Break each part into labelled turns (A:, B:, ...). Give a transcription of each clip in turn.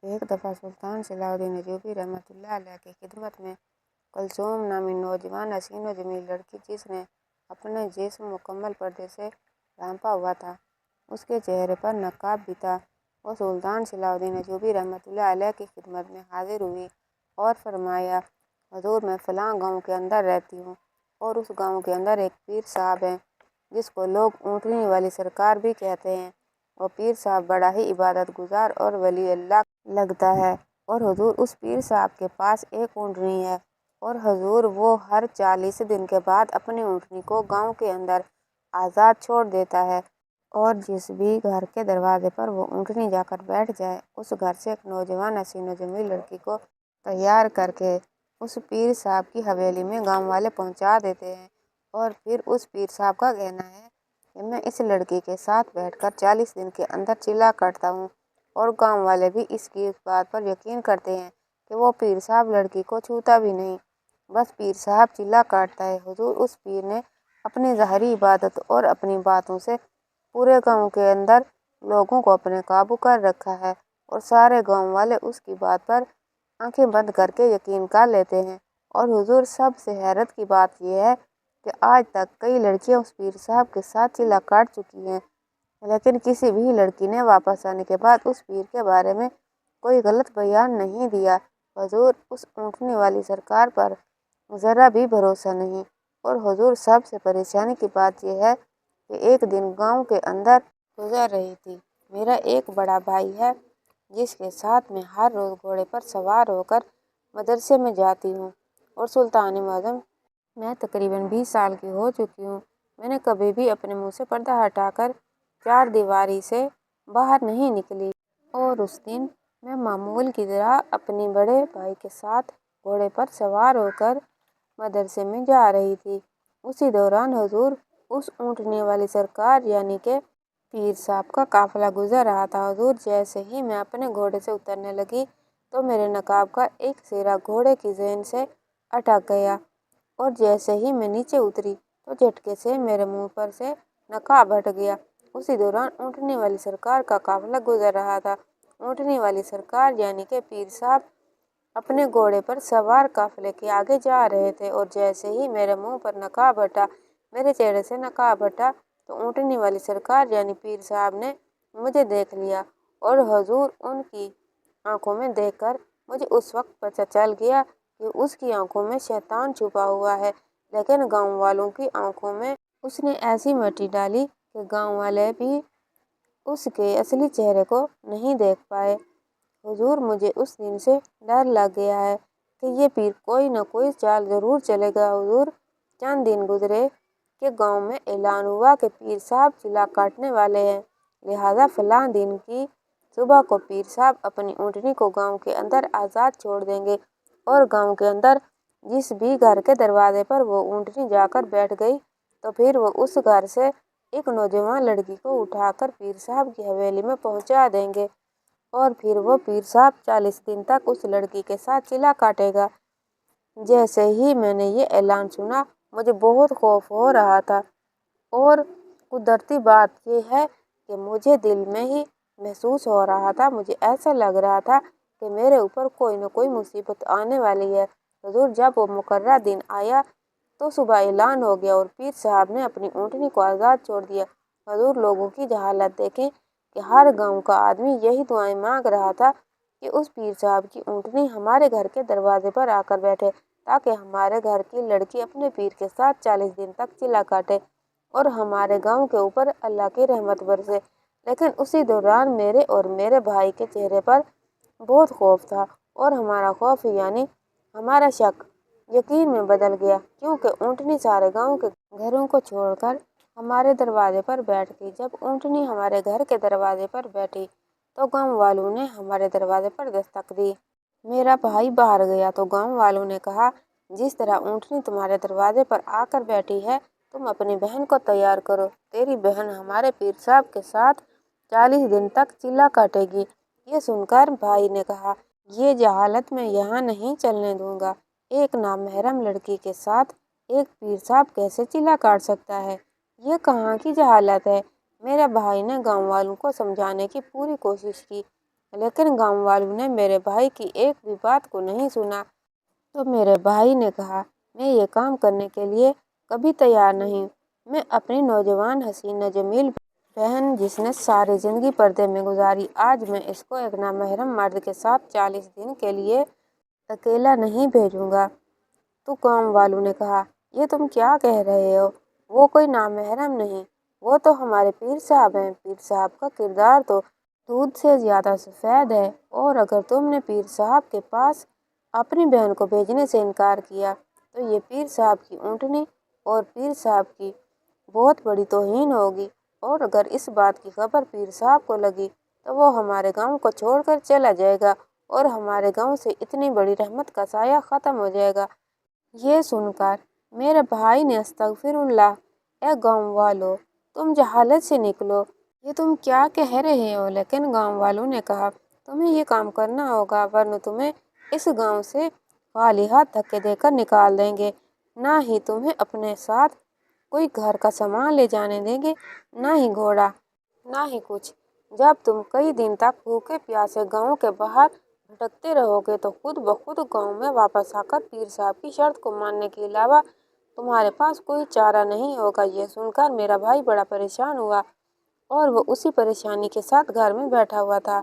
A: एक दफ़ा सुल्तान सलाहुद्दीन अय्यूबी रहमतुल्लाह अलैह की खिदमत में कुलसूम नामी नौजवान हसीन व जमील लड़की जिसने अपने जिस्म मुकम्मल पर्दे से ढांपा हुआ था, उसके चेहरे पर नकाब भी था। वो सुल्तान सलाहुद्दीन अय्यूबी रहमतुल्लाह अलैह की खिदमत में हाजिर हुई और फरमाया, हुजूर मैं फ़लाँ गाँव के अंदर रहती हूँ और उस गाँव के अंदर एक पीर साहब हैं जिसको लोग ऊँटनी वाली सरकार भी कहते हैं। वो पीर साहब बड़ा ही इबादत गुजार और वली अल्लाह लगता है और हुजूर उस पीर साहब के पास एक ऊँटनी है और हुजूर वो हर 40 दिन के बाद अपनी ऊँटनी को गांव के अंदर आज़ाद छोड़ देता है और जिस भी घर के दरवाजे पर वो ऊँटनी जाकर बैठ जाए उस घर से एक नौजवान हसीन व जमील लड़की को तैयार करके उस पीर साहब की हवेली में गांव वाले पहुंचा देते हैं। और फिर उस पीर साहब का कहना है कि मैं इस लड़की के साथ बैठकर 40 दिन के अंदर चिल्ला काटता हूँ और गांव वाले भी इसकी इस बात पर यकीन करते हैं कि वो पीर साहब लड़की को छूता भी नहीं, बस पीर साहब चिल्ला काटता है। हुजूर उस पीर ने अपनी ज़ाहिरी इबादत और अपनी बातों से पूरे गांव के अंदर लोगों को अपने काबू कर रखा है और सारे गांव वाले उसकी बात पर आंखें बंद करके यकीन कर लेते हैं। और हुजूर सबसे हैरत की बात यह है कि आज तक कई लड़कियां उस पीर साहब के साथ चिल्ला काट चुकी हैं, लेकिन किसी भी लड़की ने वापस आने के बाद उस पीर के बारे में कोई गलत बयान नहीं दिया। हुजूर उस ऊँटनी वाली सरकार पर ज़रा भी भरोसा नहीं। और हुजूर सबसे परेशानी की बात यह है कि एक दिन गांव के अंदर गुजर रही थी। मेरा एक बड़ा भाई है जिसके साथ मैं हर रोज़ घोड़े पर सवार होकर मदरसे में जाती हूँ और सुल्तान आज़म मैं तकरीबन 20 साल की हो चुकी हूँ। मैंने कभी भी अपने मुंह से पर्दा हटाकर चार दीवारी से बाहर नहीं निकली और उस दिन मैं मामूल की तरह अपने बड़े भाई के साथ घोड़े पर सवार होकर मदरसे में जा रही थी। उसी दौरान हुजूर उस ऊँटनी वाली सरकार यानी कि पीर साहब का काफिला गुजर रहा था। हुजूर जैसे ही मैं अपने घोड़े से उतरने लगी तो मेरे नकाब का एक सिरा घोड़े की ज़ेन से अटक गया और जैसे ही मैं नीचे उतरी तो झटके से मेरे मुंह पर से नकाब हट गया। उसी दौरान ऊँटनी वाली सरकार का काफिला गुजर रहा था। ऊँटनी वाली सरकार यानी कि पीर साहब अपने घोड़े पर सवार काफिले के आगे जा रहे थे और जैसे ही मेरे मुंह पर नकाब हटा, मेरे चेहरे से नकाब हटा, तो ऊँटनी वाली सरकार यानी पीर साहब ने मुझे देख लिया और हुजूर उनकी आंखों में देखकर मुझे उस वक्त पता चल गया कि उसकी आंखों में शैतान छुपा हुआ है। लेकिन गांव वालों की आंखों में उसने ऐसी मिट्टी डाली कि गांव वाले भी उसके असली चेहरे को नहीं देख पाए। हुजूर मुझे उस दिन से डर लग गया है कि ये पीर कोई न कोई चाल जरूर चलेगा। हुजूर चंद दिन गुजरे कि गांव में ऐलान हुआ कि पीर साहब चिल्ला काटने वाले हैं, लिहाजा फलां दिन की सुबह को पीर साहब अपनी ऊँटनी को गांव के अंदर आज़ाद छोड़ देंगे। और गांव के अंदर जिस भी घर के दरवाजे पर वो ऊँटनी जाकर बैठ गई तो फिर वो उस घर से एक नौजवान लड़की को उठाकर पीर साहब की हवेली में पहुंचा देंगे और फिर वो पीर साहब 40 दिन तक उस लड़की के साथ चिल्ला काटेगा। जैसे ही मैंने ये ऐलान सुना मुझे बहुत खौफ हो रहा था और कुदरती बात ये है कि मुझे दिल में ही महसूस हो रहा था, मुझे ऐसा लग रहा था कि मेरे ऊपर कोई न कोई मुसीबत आने वाली है। हुजूर जब वो मुकर्रर दिन आया तो सुबह ऐलान हो गया और पीर साहब ने अपनी ऊँटनी को आज़ाद छोड़ दिया। हुजूर लोगों की जहालत देखें कि हर गांव का आदमी यही दुआएं मांग रहा था कि उस पीर साहब की ऊँटनी हमारे घर के दरवाजे पर आकर बैठे ताकि हमारे घर की लड़की अपने पीर के साथ 40 दिन तक चिल्ला काटे और हमारे गांव के ऊपर अल्लाह की रहमत बरसे। लेकिन उसी दौरान मेरे और मेरे भाई के चेहरे पर बहुत खौफ था और हमारा खौफ यानी हमारा शक यकीन में बदल गया, क्योंकि ऊँटनी सारे गांव के घरों को छोड़कर हमारे दरवाजे पर बैठ गई। जब ऊँटनी हमारे घर के दरवाजे पर बैठी तो गांव वालों ने हमारे दरवाजे पर दस्तक दी। मेरा भाई बाहर गया तो गांव वालों ने कहा, जिस तरह ऊँटनी तुम्हारे दरवाजे पर आकर बैठी है तुम अपनी बहन को तैयार करो, तेरी बहन हमारे पीर साहब के साथ 40 दिन तक चिल्ला काटेगी। ये सुनकर भाई ने कहा, ये जहालत मैं यहाँ नहीं चलने दूंगा। एक नामहरम लड़की के साथ एक पीर साहब कैसे चिल्ला काट सकता है, ये कहाँ की जहालत है। मेरे भाई ने गांव वालों को समझाने की पूरी कोशिश की, लेकिन गांव वालों ने मेरे भाई की एक भी बात को नहीं सुना। तो मेरे भाई ने कहा, मैं ये काम करने के लिए कभी तैयार नहीं। मैं अपनी नौजवान हसीना जमील बहन, जिसने सारी जिंदगी पर्दे में गुजारी, आज मैं इसको एक नामहरम मर्द के साथ 40 दिन के लिए अकेला नहीं भेजूंगा। तो गांव वालों ने कहा, ये तुम क्या कह रहे हो? वो कोई नामहरम नहीं, वो तो हमारे पीर साहब हैं। पीर साहब का किरदार तो दूध से ज्यादा सफेद है, और अगर तुमने पीर साहब के पास अपनी बहन को भेजने से इनकार किया तो ये पीर साहब की ऊँटनी और पीर साहब की बहुत बड़ी तौहीन होगी। और अगर इस बात की खबर पीर साहब को लगी तो वो हमारे गांव को छोड़कर चला जाएगा और हमारे गांव से इतनी बड़ी रहमत का साया खत्म हो जाएगा। ये सुनकर मेरे भाई ने अस्तगफिरुल्लाह, ए गांव वालों, तुम जहालत से निकलो, ये तुम क्या कह रहे हो? लेकिन गांव वालों ने कहा, तुम्हें ये काम करना होगा, वरना तुम्हें इस गांव से खाली हाथ धक्के देकर निकाल देंगे। ना ही तुम्हें अपने साथ कोई घर का सामान ले जाने देंगे, ना ही घोड़ा, ना ही कुछ। जब तुम कई दिन तक भूखे प्यासे गांव के बाहर भटकते रहोगे तो खुद ब खुद गांव में वापस आकर पीर साहब की शर्त को मानने के अलावा तुम्हारे पास कोई चारा नहीं होगा। ये सुनकर मेरा भाई बड़ा परेशान हुआ और वो उसी परेशानी के साथ घर में बैठा हुआ था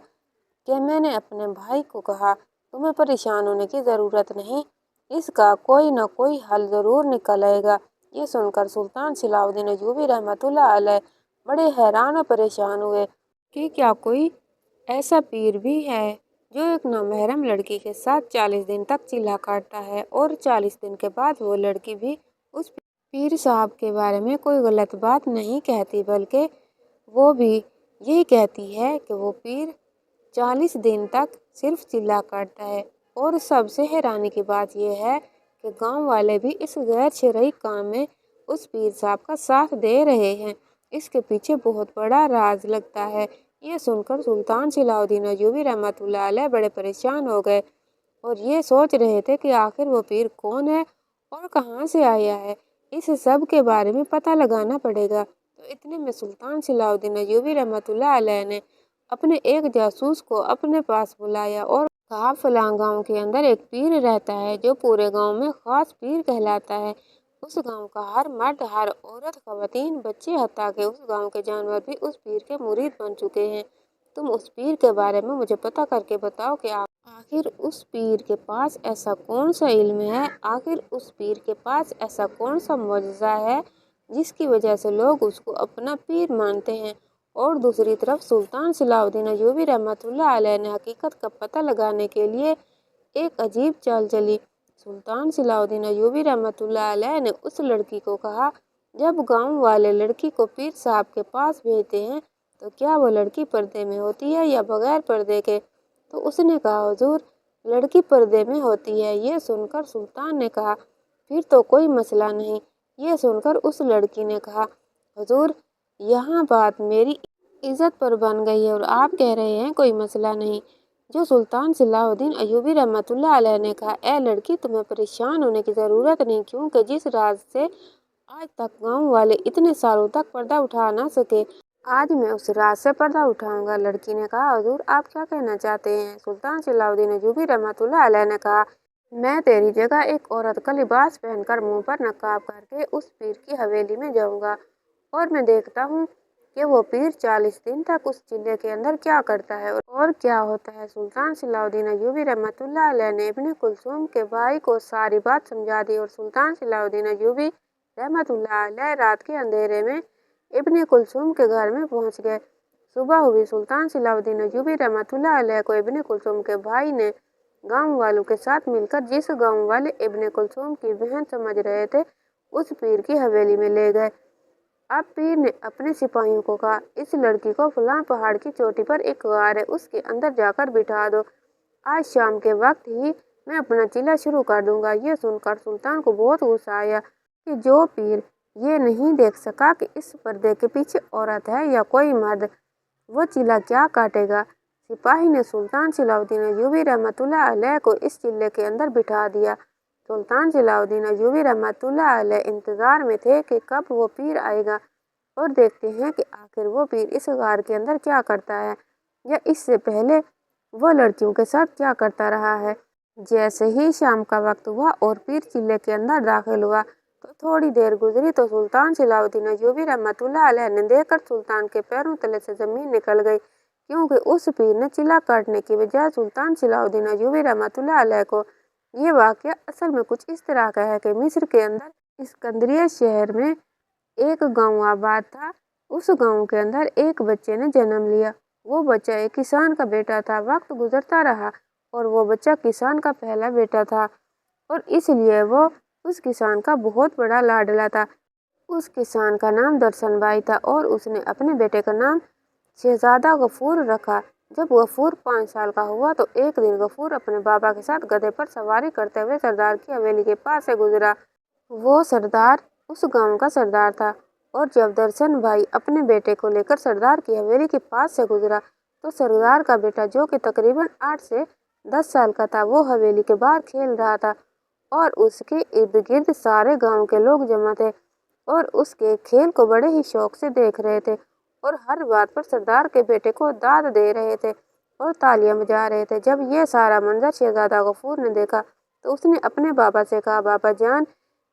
A: कि मैंने अपने भाई को कहा, तुम्हें परेशान होने की ज़रूरत नहीं, इसका कोई न कोई हल ज़रूर निकल आएगा। ये सुनकर सुल्तान सलाउद्दीन अय्यूबी रहमतुल्लाह अलैह बड़े हैरान और परेशान हुए कि क्या कोई ऐसा पीर भी है जो एक नामहरम लड़की के साथ 40 दिन तक चिल्ला काटता है और 40 दिन के बाद वो लड़की भी उस पीर साहब के बारे में कोई गलत बात नहीं कहती, बल्कि वो भी यही कहती है कि वो पीर 40 दिन तक सिर्फ चिल्ला काटता है। और सबसे हैरानी की बात यह है कि गांव वाले भी इस गैर शरई काम में उस पीर साहब का साथ दे रहे हैं। इसके पीछे बहुत बड़ा राज लगता है। ये सुनकर सुल्तान सलाउद्दीन अय्यूबी रहमतुल्लाह अलैह बड़े परेशान हो गए और ये सोच रहे थे कि आखिर वो पीर कौन है और कहाँ से आया है। इस सब के बारे में पता लगाना पड़ेगा। तो इतने में सुल्तान सलाउद्दीन अय्यूबी रहमतुल्लाह अलैह ने अपने एक जासूस को अपने पास बुलाया और कहा, फलां गांव के अंदर एक पीर रहता है जो पूरे गांव में खास पीर कहलाता है। उस गांव का हर मर्द, हर औरत, खवातीन, बच्चे, हत्ता के उस गांव के जानवर भी उस पीर के मुरीद बन चुके हैं। तुम उस पीर के बारे में मुझे पता करके बताओ कि आखिर उस पीर के पास ऐसा कौन सा इल्म है, आखिर उस पीर के पास ऐसा कौन सा मुअजिज़ा है जिसकी वजह से लोग उसको अपना पीर मानते हैं। और दूसरी तरफ सुल्तान सलाउद्दीन अय्यूबी रहमतुल्लाह अलैह ने हकीकत का पता लगाने के लिए एक अजीब चाल चली। सुल्तान सलाउद्दीन अय्यूबी रहमतुल्लाह अलैह ने उस लड़की को कहा, जब गांव वाले लड़की को पीर साहब के पास भेजते हैं तो क्या वो लड़की पर्दे में होती है या बगैर पर्दे के? तो उसने कहा, हुजूर, लड़की पर्दे में होती है। ये सुनकर सुल्तान ने कहा, फिर तो कोई मसला नहीं। ये सुनकर उस लड़की ने कहा, हुजूर, यहाँ बात मेरी इज्जत पर बन गई है और आप कह रहे हैं कोई मसला नहीं। जो सुल्तान सलाउद्दीन अय्यूबी रहमतुल्लाह अलैह ने कहा, ए लड़की, तुम्हें परेशान होने की ज़रूरत नहीं, क्योंकि जिस राज से आज तक गांव वाले इतने सालों तक पर्दा उठा ना सके, आज मैं उस राज से पर्दा उठाऊंगा। लड़की ने कहा, हुजूर, आप क्या कहना चाहते हैं? सुल्तान सलाउद्दीन अय्यूबी रहमतुल्लाह अलैह ने कहा, मैं तेरी जगह एक औरत का लिबास पहनकर मुंह पर नकाब करके उस पीर की हवेली में जाऊंगा और मैं देखता हूँ कि वो पीर 40 दिन तक उस चिल्ले के अंदर क्या करता है और क्या होता है। सुल्तान सलाउद्दीन अय्यूबी रहमतुल्लाह अलैह ने इब्ने कुलसूम के भाई को सारी बात समझा दी और सुल्तान सलाउद्दीन अय्यूबी रहमतुल्लाह अलैह रात के अंधेरे में इब्ने कुलसूम के घर में पहुंच गए। सुबह हुई। सुल्तान सलाउद्दीन अय्यूबी रहमतुल्लाह अलैह को इब्ने कुलसूम के भाई ने गांव वालों के साथ मिलकर, जिस गांव वाले इब्ने कुलसूम की बहन समझ रहे थे, उस पीर की हवेली में ले गए। अब पीर ने अपने सिपाहियों को कहा, इस लड़की को फलां पहाड़ की चोटी पर एक गार है, उसके अंदर जाकर बिठा दो। आज शाम के वक्त ही मैं अपना चिल्ला शुरू कर दूंगा। ये सुनकर सुल्तान को बहुत गुस्सा आया कि जो पीर ये नहीं देख सका कि इस पर्दे के पीछे औरत है या कोई मर्द, वो चिल्ला क्या काटेगा। सिपाही ने सुल्तान सलाउद्दीन अय्यूबी रहमतुल्लाह अलैह को इस चिल्ले के अंदर बिठा दिया। सुल्तान सलाउद्दीन अय्यूबी रहमतुल्लाह अलैह इंतजार में थे कि कब वो पीर आएगा और देखते हैं कि आखिर वो पीर इस गार के अंदर क्या करता है। या इससे पहले وہ لڑکیوں کے ساتھ کیا کرتا رہا ہے۔ جیسے ہی شام کا وقت ہوا اور پیر قلعے کے اندر داخل ہوا تو تھوڑی دیر گزری تو سلطان صلاح الدین ایوبی رحمۃ اللہ علیہ نے دیکھ کر سلطان کے پیروں تلے سے زمین نکل گئی، کیونکہ اس پیر نے چلا کاٹنے کی بجائے سلطان صلاح الدین ایوبی رحمۃ اللہ علیہ کو۔ یہ واقعہ اصل میں کچھ اس طرح کا ہے کہ مصر کے اندر اسکندریہ شہر میں ایک گاؤں آباد تھا۔ اس گاؤں کے اندر ایک بچے نے جنم لیا۔ وہ بچہ ایک کسان کا بیٹا تھا۔ وقت گزرتا رہا اور وہ بچہ کسان کا پہلا بیٹا تھا اور اس لیے وہ اس کسان کا بہت بڑا لاڈلا تھا۔ اس کسان کا نام درشن بھائی تھا اور اس نے اپنے بیٹے کا نام شہزادہ غفور رکھا۔ جب غفور 5 سال کا ہوا تو ایک دن غفور اپنے بابا کے ساتھ گدھے پر سواری کرتے ہوئے سردار کی حویلی کے پاس سے گزرا۔ وہ سردار اس گاؤں کا سردار تھا اور جب درشن بھائی اپنے بیٹے کو لے کر سردار کی حویلی کے پاس سے گزرا تو سردار کا بیٹا جو کہ تقریباً 8 سے 10 سال کا تھا وہ حویلی کے باہر کھیل رہا تھا اور اس کے ارد گرد سارے گاؤں کے لوگ جمع تھے اور اس کے کھیل کو بڑے ہی شوق سے دیکھ رہے تھے اور ہر بات پر سردار کے بیٹے کو داد دے رہے تھے اور تالیاں بجا رہے تھے۔ جب یہ سارا منظر شہزادہ غفور نے دیکھا تو اس نے اپنے بابا سے کہا، بابا جان،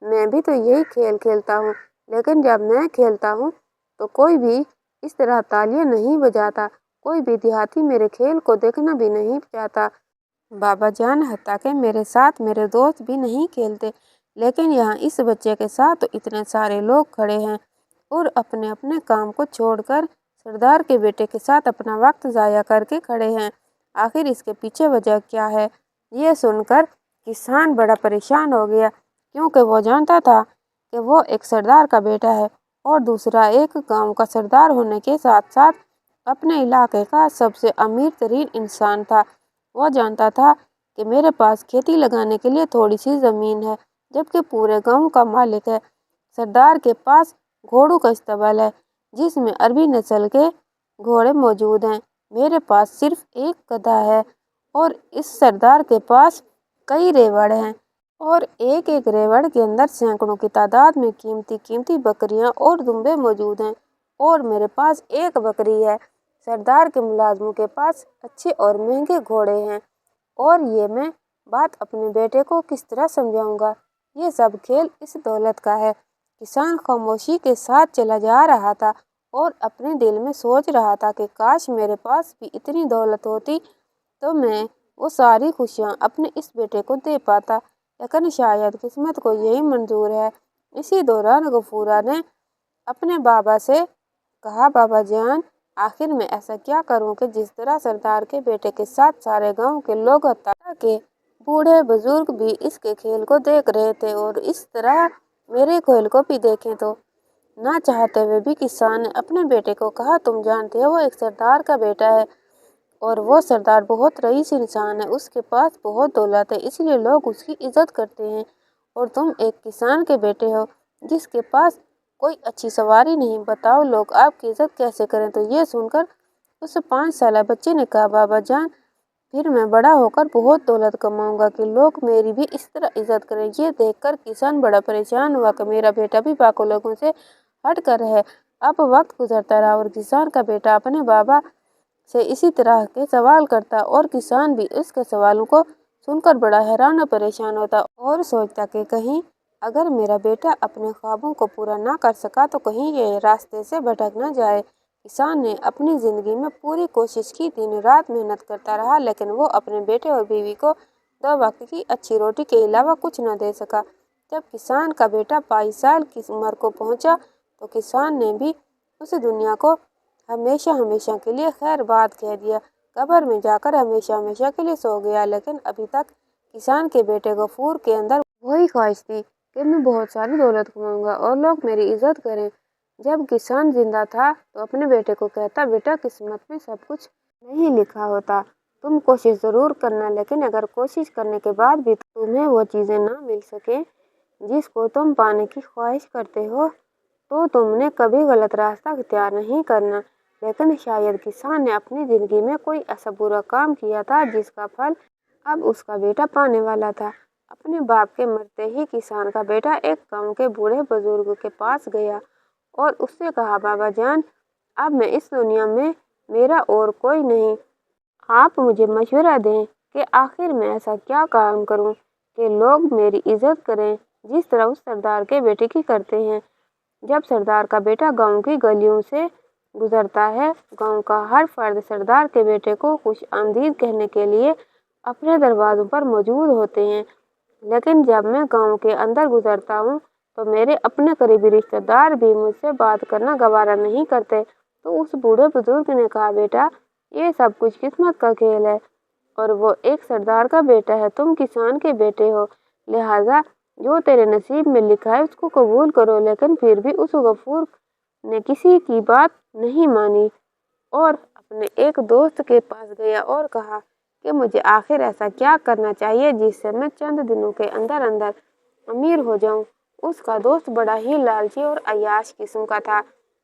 A: میں بھی تو یہی کھیل کھیلتا ہوں، لیکن جب میں کھیلتا ہوں تو کوئی بھی اس طرح تالیاں نہیں بجاتا، کوئی بھی دیہاتی میرے کھیل کو دیکھنا بھی نہیں چاہتا۔ بابا جان، حتیٰ کہ میرے ساتھ میرے دوست بھی نہیں کھیلتے، لیکن یہاں اس بچے کے ساتھ تو اتنے سارے لوگ کھڑے ہیں اور اپنے اپنے کام کو چھوڑ کر سردار کے بیٹے کے ساتھ اپنا وقت ضائع کر کے کھڑے ہیں۔ آخر اس کے پیچھے وجہ کیا ہے؟ یہ سن کر کسان بڑا پریشان ہو گیا، کیونکہ وہ جانتا تھا کہ وہ ایک سردار کا بیٹا ہے اور دوسرا ایک گاؤں کا سردار ہونے کے ساتھ ساتھ اپنے علاقے کا سب سے امیر ترین انسان تھا۔ وہ جانتا تھا کہ میرے پاس کھیتی لگانے کے لیے تھوڑی سی زمین ہے، جبکہ پورے گاؤں کا مالک ہے۔ سردار کے پاس گھوڑوں کا استبل ہے جس میں عربی نسل کے گھوڑے موجود ہیں۔ میرے پاس صرف ایک گدھا ہے اور اس سردار کے پاس کئی ریوڑ ہیں اور ایک ایک ریوڑ کے اندر سینکڑوں کی تعداد میں قیمتی قیمتی بکریاں اور دمبے موجود ہیں اور میرے پاس ایک بکری ہے۔ سردار کے ملازموں کے پاس اچھے اور مہنگے گھوڑے ہیں اور یہ میں بات اپنے بیٹے کو کس طرح سمجھاؤں گا؟ یہ سب کھیل اس دولت کا ہے۔ کسان خاموشی کے ساتھ چلا جا رہا تھا اور اپنے دل میں سوچ رہا تھا کہ کاش میرے پاس بھی اتنی دولت ہوتی تو میں وہ ساری خوشیاں اپنے اس بیٹے کو دے پاتا، لیکن شاید قسمت کو یہی منظور ہے۔ اسی دوران غفورہ نے اپنے بابا سے کہا، بابا جان، آخر میں ایسا کیا کروں کہ جس طرح سردار کے بیٹے کے ساتھ سارے گاؤں کے لوگ حتیٰ کہ بوڑھے بزرگ بھی اس کے کھیل کو دیکھ رہے تھے اور اس طرح میرے کھیل کو بھی دیکھیں تو؟ نہ چاہتے ہوئے بھی کسان نے اپنے بیٹے کو کہا، تم جانتے ہو وہ ایک سردار کا بیٹا ہے اور وہ سردار بہت رئیس انسان ہے، اس کے پاس بہت دولت ہے، اس لیے لوگ اس کی عزت کرتے ہیں، اور تم ایک کسان کے بیٹے ہو جس کے پاس کوئی اچھی سواری نہیں، بتاؤ لوگ آپ کی عزت کیسے کریں؟ تو یہ سن کر اس 5 سالہ بچے نے کہا، بابا جان، پھر میں بڑا ہو کر بہت دولت کماؤں گا کہ لوگ میری بھی اس طرح عزت کریں۔ یہ دیکھ کر کسان بڑا پریشان ہوا کہ میرا بیٹا بھی باقی لوگوں سے ہٹ کر ہے۔ اب وقت گزرتا رہا اور کسان کا بیٹا اپنے بابا سے اسی طرح کے سوال کرتا اور کسان بھی اس کے سوالوں کو سن کر بڑا حیران اور پریشان ہوتا اور سوچتا کہ کہیں اگر میرا بیٹا اپنے خوابوں کو پورا نہ کر سکا تو کہیں یہ راستے سے بھٹک نہ جائے۔ کسان نے اپنی زندگی میں پوری کوشش کی، دن رات محنت کرتا رہا، لیکن وہ اپنے بیٹے اور بیوی کو 2 وقت کی اچھی روٹی کے علاوہ کچھ نہ دے سکا۔ جب کسان کا بیٹا 22 سال کی عمر کو پہنچا تو کسان نے بھی اس دنیا کو ہمیشہ ہمیشہ کے لیے خیر باد کہہ دیا، قبر میں جا کر ہمیشہ ہمیشہ کے لیے سو گیا۔ لیکن ابھی تک کسان کے بیٹے غفور کے اندر وہی خواہش تھی کہ میں بہت ساری دولت کماؤں گا اور لوگ میری عزت کریں۔ جب کسان زندہ تھا تو اپنے بیٹے کو کہتا، بیٹا، قسمت میں سب کچھ نہیں لکھا ہوتا، تم کوشش ضرور کرنا، لیکن اگر کوشش کرنے کے بعد بھی تمہیں وہ چیزیں نہ مل سکیں جس کو تم پانے کی خواہش کرتے ہو تو تم نے کبھی غلط راستہ اختیار نہیں کرنا۔ لیکن شاید کسان نے اپنی زندگی میں کوئی ایسا برا کام کیا تھا جس کا پھل اب اس کا بیٹا پانے والا تھا۔ اپنے باپ کے مرتے ہی کسان کا بیٹا ایک گاؤں کے بوڑھے بزرگ کے پاس گیا اور اس سے کہا، بابا جان، اب میں اس دنیا میں میرا اور کوئی نہیں، آپ مجھے مشورہ دیں کہ آخر میں ایسا کیا کام کروں کہ لوگ میری عزت کریں، جس طرح اس سردار کے بیٹے کی کرتے ہیں۔ جب سردار کا بیٹا گاؤں کی گلیوں سے گزرتا ہے، گاؤں کا ہر فرد سردار کے بیٹے کو خوش آمدید کہنے کے لیے اپنے دروازوں پر موجود ہوتے ہیں۔ لیکن جب میں گاؤں کے اندر گزرتا ہوں تو میرے اپنے قریبی رشتہ دار بھی مجھ سے بات کرنا گوارا نہیں کرتے۔ تو اس بوڑھے بزرگ نے کہا، بیٹا، یہ سب کچھ قسمت کا کھیل ہے اور وہ ایک سردار کا بیٹا ہے، تم کسان کے بیٹے ہو، لہٰذا جو تیرے نصیب میں لکھا ہے اس کو قبول کرو۔ لیکن پھر بھی اس غفور نے کسی کی بات نہیں مانی اور اپنے ایک دوست کے پاس گیا اور کہا کہ مجھے آخر ایسا کیا کرنا چاہیے جس سے میں چند دنوں کے اندر اندر امیر ہو جاؤں۔ اس کا دوست بڑا ہی لالچی اور عیاش قسم کا تھا۔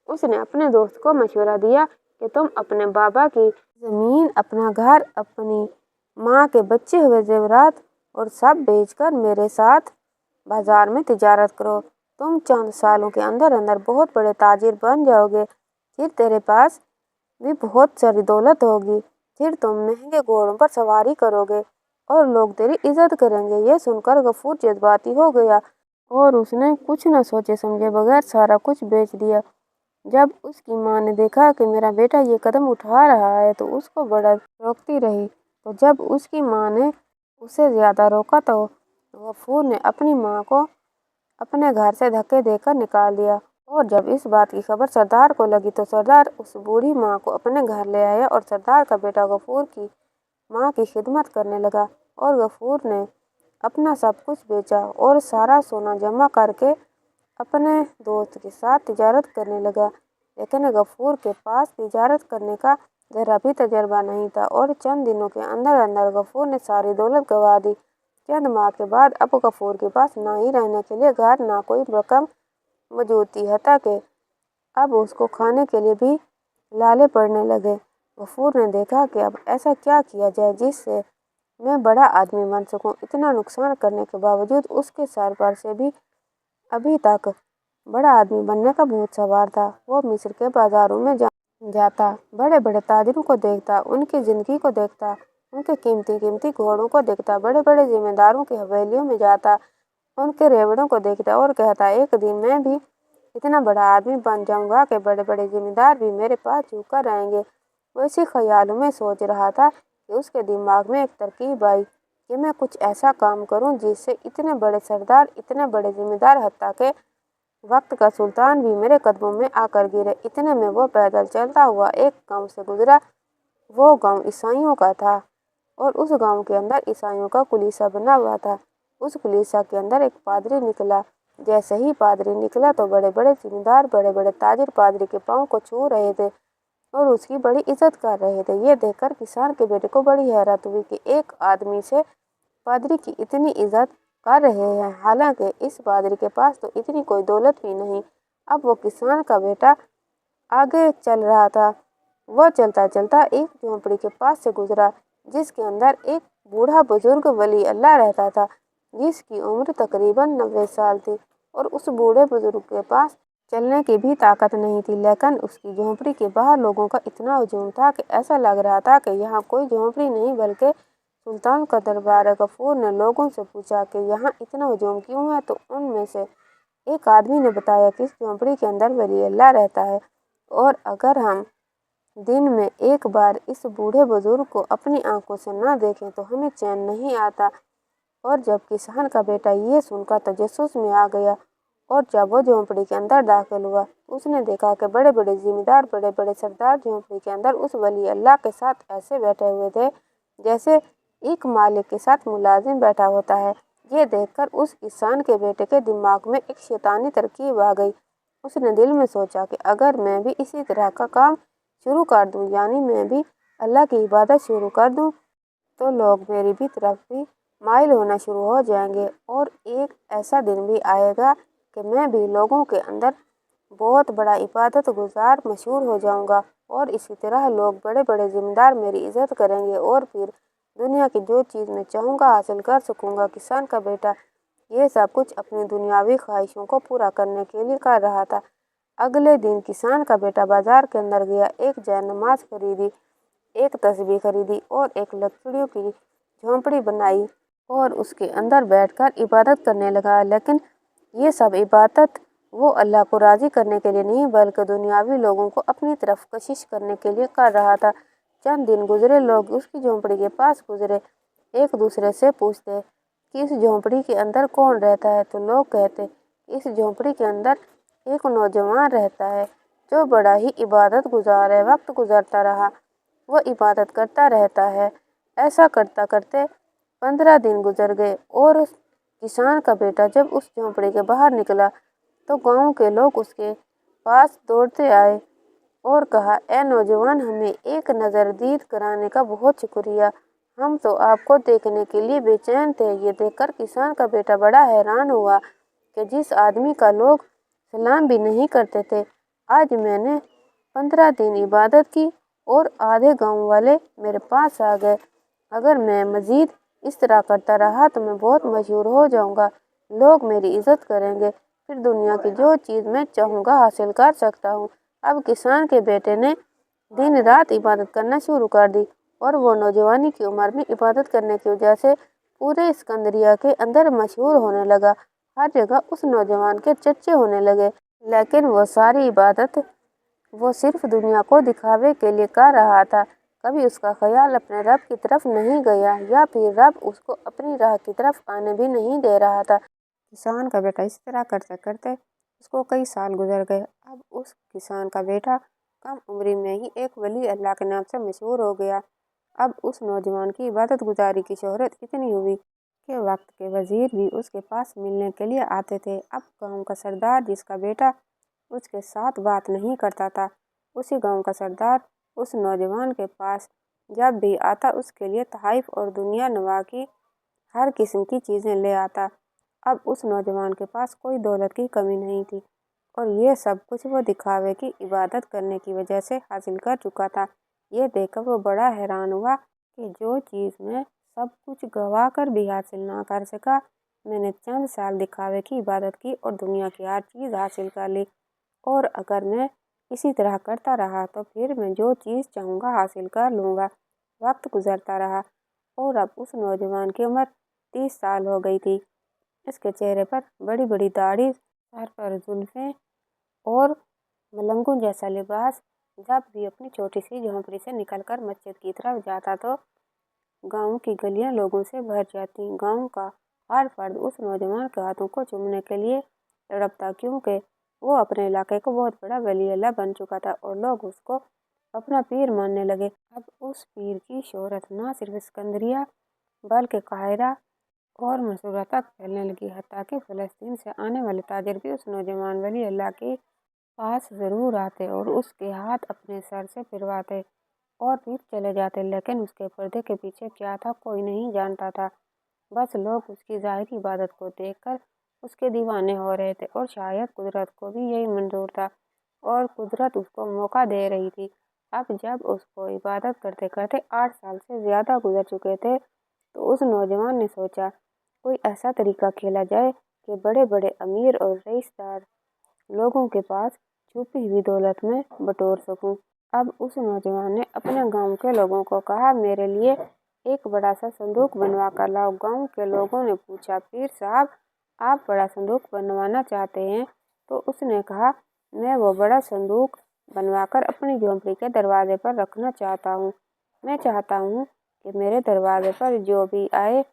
A: اس نے اپنے دوست کو مشورہ دیا کہ تم اپنے بابا کی زمین، اپنا گھر، اپنی ماں کے بچے ہوئے زیورات اور سب بیچ کر میرے ساتھ بازار میں تجارت کرو۔ تم چند سالوں کے اندر اندر بہت بڑے تاجر بن جاؤ گے، پھر تیرے پاس بھی بہت ساری دولت ہوگی، پھر تم مہنگے گھوڑوں پر سواری کرو گے اور لوگ تیری عزت کریں گے۔ یہ سن کر غفور جذباتی ہو گیا اور اس نے کچھ نہ سوچے سمجھے بغیر سارا کچھ بیچ دیا۔ جب اس کی ماں نے دیکھا کہ میرا بیٹا یہ قدم اٹھا رہا ہے تو اس کو بڑا روکتی رہی، تو جب اس کی ماں نے اسے زیادہ روکا تو غفور نے اپنی ماں کو اپنے گھر سے دھکے دے کر نکال دیا۔ اور جب اس بات کی خبر سردار کو لگی تو سردار اس بوڑھی ماں کو اپنے گھر لے آیا اور سردار کا بیٹا غفور کی ماں کی خدمت کرنے لگا۔ اور غفور نے اپنا سب کچھ بیچا اور سارا سونا جمع کر کے اپنے دوست کے ساتھ تجارت کرنے لگا۔ لیکن غفور کے پاس تجارت کرنے کا ذرا بھی تجربہ نہیں تھا اور چند دنوں کے اندر اندر غفور نے ساری دولت گنوا دی۔ چند ماہ کے بعد اب غفور کے پاس نہ ہی رہنے کے لیے گھر نہ کوئی رقم موجود تھی، حتیٰ کہ اب اس کو کھانے کے لیے بھی لالے پڑنے لگے۔ غفور نے دیکھا کہ اب ایسا کیا کیا جائے جس سے میں بڑا آدمی بن سکوں۔ اتنا نقصان کرنے کے باوجود اس کے سر پر سے بھی ابھی تک بڑا آدمی بننے کا بھوت سوار تھا۔ وہ مصر کے بازاروں میں جاتا، بڑے بڑے تاجروں کو دیکھتا، ان کی زندگی کو دیکھتا، ان کے قیمتی قیمتی گھوڑوں کو دیکھتا، بڑے بڑے ذمہ داروں کی حویلیوں میں جاتا، ان کے ریوڑوں کو دیکھتا اور کہتا، ایک دن میں بھی اتنا بڑا آدمی بن جاؤں گا کہ بڑے بڑے ذمہ دار بھی میرے پاس جھک کر رہیں گے۔ وہ اسی خیالوں میں سوچ رہا تھا کہ اس کے دماغ میں ایک ترکیب آئی کہ میں کچھ ایسا کام کروں جس سے اتنے بڑے سردار، اتنے بڑے ذمہ دار، حتیٰ کہ وقت کا سلطان بھی میرے قدموں میں آ کر گرے۔ اتنے میں وہ پیدل چلتا ہوا ایک گاؤں سے گزرا۔ وہ گاؤں عیسائیوں کا تھا اور اس گاؤں کے اندر عیسائیوں کا کلیسا بنا ہوا تھا۔ اس کلیسا کے اندر ایک پادری نکلا۔ جیسے ہی پادری نکلا تو بڑے بڑے ذمہ دار، بڑے بڑے تاجر پادری کے پاؤں کو چھو رہے تھے اور اس کی بڑی عزت کر رہے تھے۔ یہ دیکھ کر کسان کے بیٹے کو بڑی حیرت ہوئی کہ ایک آدمی سے پادری کی اتنی عزت کر رہے ہیں، حالانکہ اس پادری کے پاس تو اتنی کوئی دولت بھی نہیں۔ اب وہ کسان کا بیٹا آگے چل رہا تھا۔ وہ چلتا چلتا ایک جھونپڑی کے پاس سے گزرا جس کے اندر ایک بوڑھا بزرگ ولی اللہ رہتا تھا، جس کی عمر تقریباً 90 سال تھی اور اس بوڑھے بزرگ کے پاس چلنے کی بھی طاقت نہیں تھی۔ لیکن اس کی جھونپڑی کے باہر لوگوں کا اتنا ہجوم تھا کہ ایسا لگ رہا تھا کہ یہاں کوئی جھونپڑی نہیں بلکہ سلطان کا دربار ہے۔ غفور نے لوگوں سے پوچھا کہ یہاں اتنا ہجوم کیوں ہے، تو ان میں سے ایک آدمی نے بتایا کہ اس جھونپڑی کے اندر ولی اللہ رہتا ہے اور اگر ہم دن میں ایک بار اس بوڑھے بزرگ کو اپنی آنکھوں سے نہ دیکھیں تو ہمیں چین نہیں آتا۔ اور جب کسان کا بیٹا یہ سن کر تجسس میں آ گیا اور جب وہ جھونپڑی کے اندر داخل ہوا، اس نے دیکھا کہ بڑے بڑے ذمہ دار، بڑے بڑے سردار جھونپڑی کے اندر اس ولی اللہ کے ساتھ ایسے بیٹھے ہوئے تھے جیسے ایک مالک کے ساتھ ملازم بیٹھا ہوتا ہے۔ یہ دیکھ کر اس کسان کے بیٹے کے دماغ میں ایک شیطانی ترکیب آ گئی۔ اس نے دل میں سوچا کہ اگر میں بھی اسی طرح کا کام شروع کر دوں، یعنی میں بھی اللہ کی عبادت شروع کر دوں، تو لوگ میری بھی طرف بھی مائل ہونا شروع ہو جائیں گے اور ایک ایسا دن بھی آئے گا کہ میں بھی لوگوں کے اندر بہت بڑا عبادت گزار مشہور ہو جاؤں گا اور اسی طرح لوگ، بڑے بڑے ذمہ دار میری عزت کریں گے اور پھر دنیا کی جو چیز میں چاہوں گا حاصل کر سکوں گا۔ کسان کا بیٹا یہ سب کچھ اپنی دنیاوی خواہشوں کو پورا کرنے کے لیے کر رہا تھا۔ اگلے دن کسان کا بیٹا بازار کے اندر گیا، ایک جائے نماز خریدی एक तस्बीह खरीदी और एक लकड़ियों की झोंपड़ी बनाई और उसके अंदर बैठकर इबादत करने लगा। लेकिन ये सब इबादत वो अल्लाह को राजी करने के लिए नहीं बल्कि दुनियावी लोगों को अपनी तरफ कशिश करने के लिए कर रहा था। चंद दिन गुजरे, लोग उसकी झोंपड़ी के पास गुजरे, एक दूसरे से पूछते कि इस झोंपड़ी के अंदर कौन रहता है, तो लोग कहते इस झोंपड़ी के अंदर एक नौजवान रहता है जो बड़ा ही इबादत गुजार है। वक्त गुजरता रहा, वो इबादत करता रहता है। ऐसा करता करते 15 दिन गुजर गए और उस किसान का बेटा जब उस झोंपड़ी के बाहर निकला तो गांव के लोग उसके पास दौड़ते आए और कहा, ए नौजवान, हमें एक नज़र दीद कराने का बहुत शुक्रिया। हम तो आपको देखने के लिए बेचैन थे। ये देखकर किसान का बेटा बड़ा हैरान हुआ कि जिस आदमी का लोग सलाम भी नहीं करते थे, आज मैंने 15 दिन इबादत की और आधे गांव वाले मेरे पास आ गए। अगर मैं मजीद इस तरह करता रहा तो मैं बहुत मशहूर हो जाऊंगा, लोग मेरी इज्जत करेंगे, फिर दुनिया की जो चीज़ मैं चाहूँगा हासिल कर सकता हूँ। अब किसान के बेटे ने दिन रात इबादत करना शुरू कर दी और वो नौजवानी की उम्र में इबादत करने की वजह से पूरे सिकंदरिया के अंदर मशहूर होने लगा। हर जगह उस नौजवान के चर्चे होने लगे। लेकिन वो सारी इबादत वो सिर्फ दुनिया को दिखावे के लिए कर रहा था। कभी उसका ख्याल अपने रब की तरफ नहीं गया या फिर रब उसको अपनी राह की तरफ आने भी नहीं दे रहा था। किसान का बेटा इस तरह करते करते उसको कई साल गुजर गए। अब उस किसान का बेटा कम उम्र में ही एक वली अल्लाह के नाम से मशहूर हो गया। अब उस नौजवान की इबादत गुजारी की शोहरत इतनी हुई कि वक्त के वजीर भी उसके पास मिलने के लिए आते थे। अब गांव का सरदार जिसका बेटा उसके साथ बात नहीं करता था, उसी गांव का सरदार उस नौजवान के पास जब भी आता उसके लिए तहाइफ और दुनिया नवा की हर किस्म की चीज़ें ले आता। अब उस नौजवान के पास कोई दौलत की कमी नहीं थी और ये सब कुछ वो दिखावे की इबादत करने की वजह से हासिल कर चुका था। ये देखकर वो बड़ा हैरान हुआ कि जो चीज़ मैं सब कुछ गवा कर भी हासिल ना कर सका, मैंने चंद साल दिखावे की इबादत की और दुनिया की हर चीज़ हासिल कर ली। और अगर मैं इसी तरह करता रहा तो फिर मैं जो चीज़ चाहूँगा हासिल कर लूँगा। वक्त गुजरता रहा और अब उस नौजवान की उम्र 30 साल हो गई थी। इसके चेहरे पर बड़ी बड़ी दाढ़ी, सर पर जुल्फें और मलंगों जैसा लिबास। जब भी अपनी छोटी सी झोंपड़ी से निकलकर मस्जिद की तरफ जाता तो गांव की गलियां लोगों से भर जाती। गांव का हर फर्द उस नौजवान के हाथों को चूमने के लिए तड़पता, क्योंकि वो अपने इलाके को बहुत बड़ा वली अल्लाह बन चुका था और लोग उसको अपना पीर मानने लगे। अब उस पीर की शोहरत न सिर्फ सिकंदरिया बल्कि काहिरा और मसूरा तक फैलने लगी। हत्ता कि फ़लस्तीन से आने वाले ताजिर भी उस नौजवान वली अल्लाह के पास ज़रूर आते और उसके हाथ अपने सर से फिरवाते और फिर चले जाते। लेकिन उसके पर्दे के पीछे क्या था कोई नहीं जानता था। बस लोग उसकी ज़ाहिरी इबादत को देखकर उसके दीवाने हो रहे थे और शायद कुदरत को भी यही मंजूर था और कुदरत उसको मौका दे रही थी। अब जब उसको इबादत करते करते 8 साल से ज़्यादा गुजर चुके थे तो उस नौजवान ने सोचा कोई ऐसा तरीका खेला जाए कि बड़े बड़े अमीर और रईसदार लोगों के पास छुपी हुई दौलत में बटोर सकूं। अब उस नौजवान ने अपने गांव के लोगों को कहा, मेरे लिए एक बड़ा सा संदूक बनवा कर लाओ। गांव के लोगों ने पूछा, पीर साहब, आप बड़ा संदूक बनवाना चाहते हैं? तो उसने कहा, मैं वो बड़ा संदूक बनवाकर अपनी झोंपड़ी के दरवाजे पर रखना चाहता हूँ। मैं चाहता हूँ कि मेरे दरवाजे पर जो भी आए